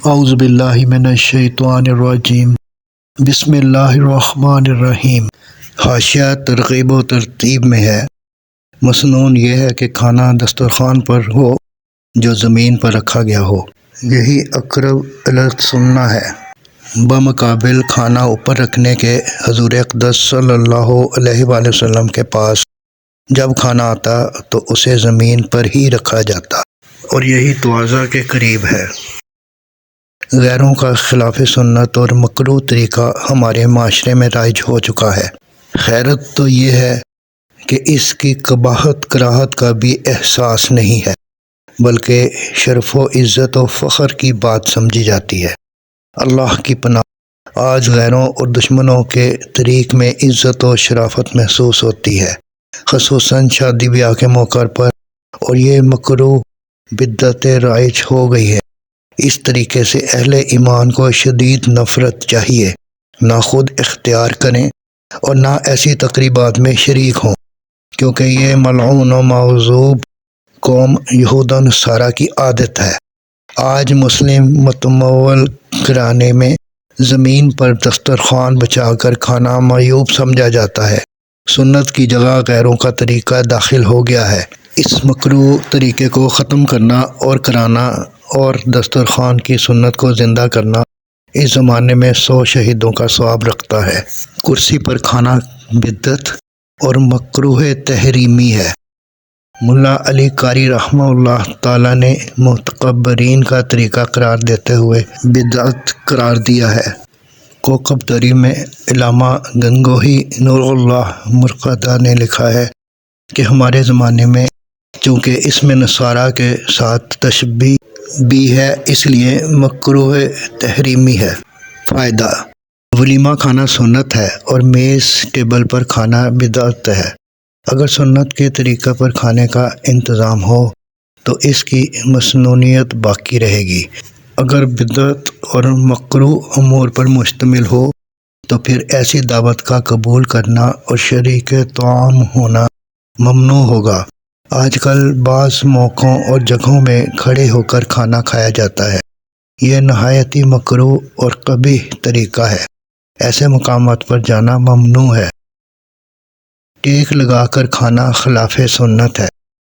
اعوذ باللہ من الشیطان الرجیم بسم اللہ الرحمن الرحیم۔ حاشیہ ترغیب و ترتیب میں ہے۔ مسنون یہ ہے کہ کھانا دسترخوان پر ہو جو زمین پر رکھا گیا ہو، یہی اقرب الی السنہ ہے، بمقابل کھانا اوپر رکھنے کے۔ حضور اقدس صلی اللہ علیہ وآلہ وسلم کے پاس جب کھانا آتا تو اسے زمین پر ہی رکھا جاتا، اور یہی تواضع کے قریب ہے۔ غیروں کا خلاف سنت اور مکروہ طریقہ ہمارے معاشرے میں رائج ہو چکا ہے۔ حیرت تو یہ ہے کہ اس کی قباحت کراہت کا بھی احساس نہیں ہے، بلکہ شرف و عزت و فخر کی بات سمجھی جاتی ہے۔ اللہ کی پناہ، آج غیروں اور دشمنوں کے طریق میں عزت و شرافت محسوس ہوتی ہے، خصوصاً شادی بیاہ کے موقع پر، اور یہ مکروہ بدعت رائج ہو گئی ہے۔ اس طریقے سے اہل ایمان کو شدید نفرت چاہیے، نہ خود اختیار کریں اور نہ ایسی تقریبات میں شریک ہوں، کیونکہ یہ ملعون و معذوب قوم یہود و نصارہ کی عادت ہے۔ آج مسلم متمول گھرانے میں زمین پر دسترخوان بچھا کر کھانا معیوب سمجھا جاتا ہے۔ سنت کی جگہ غیروں کا طریقہ داخل ہو گیا ہے۔ اس مکروہ طریقے کو ختم کرنا اور کرانا اور دسترخوان کی سنت کو زندہ کرنا اس زمانے میں 100 شہیدوں کا ثواب رکھتا ہے۔ کرسی پر کھانا بدعت اور مکروہ تحریمی ہے۔ ملا علی قاری رحمہ اللہ تعالیٰ نے متکبرین کا طریقہ قرار دیتے ہوئے بدعت قرار دیا ہے۔ کوکب دری میں علامہ گنگوہی نور اللہ مرقدہ نے لکھا ہے کہ ہمارے زمانے میں چونکہ اس میں نصارہ کے ساتھ تشبیہ بھی ہے، اس لیے مکروہ تحریمی ہے۔ فائدہ: ولیمہ کھانا سنت ہے اور میز ٹیبل پر کھانا بدعت ہے۔ اگر سنت کے طریقہ پر کھانے کا انتظام ہو تو اس کی مسنونیت باقی رہے گی۔ اگر بدعت اور مکروہ امور پر مشتمل ہو تو پھر ایسی دعوت کا قبول کرنا اور شریک طعام ہونا ممنوع ہوگا۔ آج کل بعض موقعوں اور جگہوں میں کھڑے ہو کر کھانا کھایا جاتا ہے۔ یہ نہایت ہی مکروہ اور قبیح طریقہ ہے۔ ایسے مقامات پر جانا ممنوع ہے۔ ٹیک لگا کر کھانا خلاف سنت ہے۔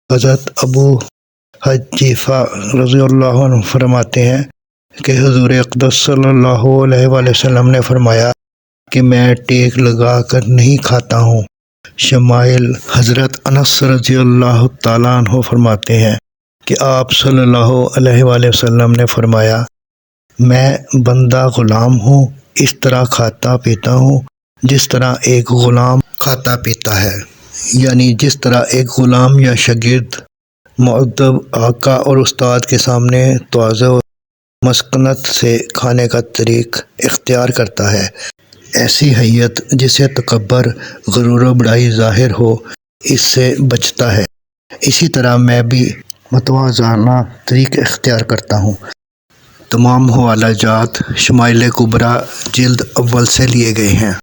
حضرت ابو حذیفہ رضی اللہ عنہ فرماتے ہیں کہ حضور اقدس صلی اللہ علیہ وآلہ وسلم نے فرمایا کہ میں ٹیک لگا کر نہیں کھاتا ہوں۔ شمائل حضرت انس رضی اللہ تعالیٰ عنہ فرماتے ہیں کہ آپ صلی اللہ علیہ وآلہ وسلم نے فرمایا، میں بندہ غلام ہوں، اس طرح کھاتا پیتا ہوں جس طرح ایک غلام کھاتا پیتا ہے، یعنی جس طرح ایک غلام یا شاگرد مؤدب آقا اور استاد کے سامنے تواضع و مسکنت سے کھانے کا طریق اختیار کرتا ہے۔ ایسی حیت جسے تکبر، غرور و بڑائی ظاہر ہو، اس سے بچتا ہے۔ اسی طرح میں بھی متواضعانہ طریق اختیار کرتا ہوں۔ تمام حوالہ جات شمائل کبریٰ جلد اول سے لیے گئے ہیں۔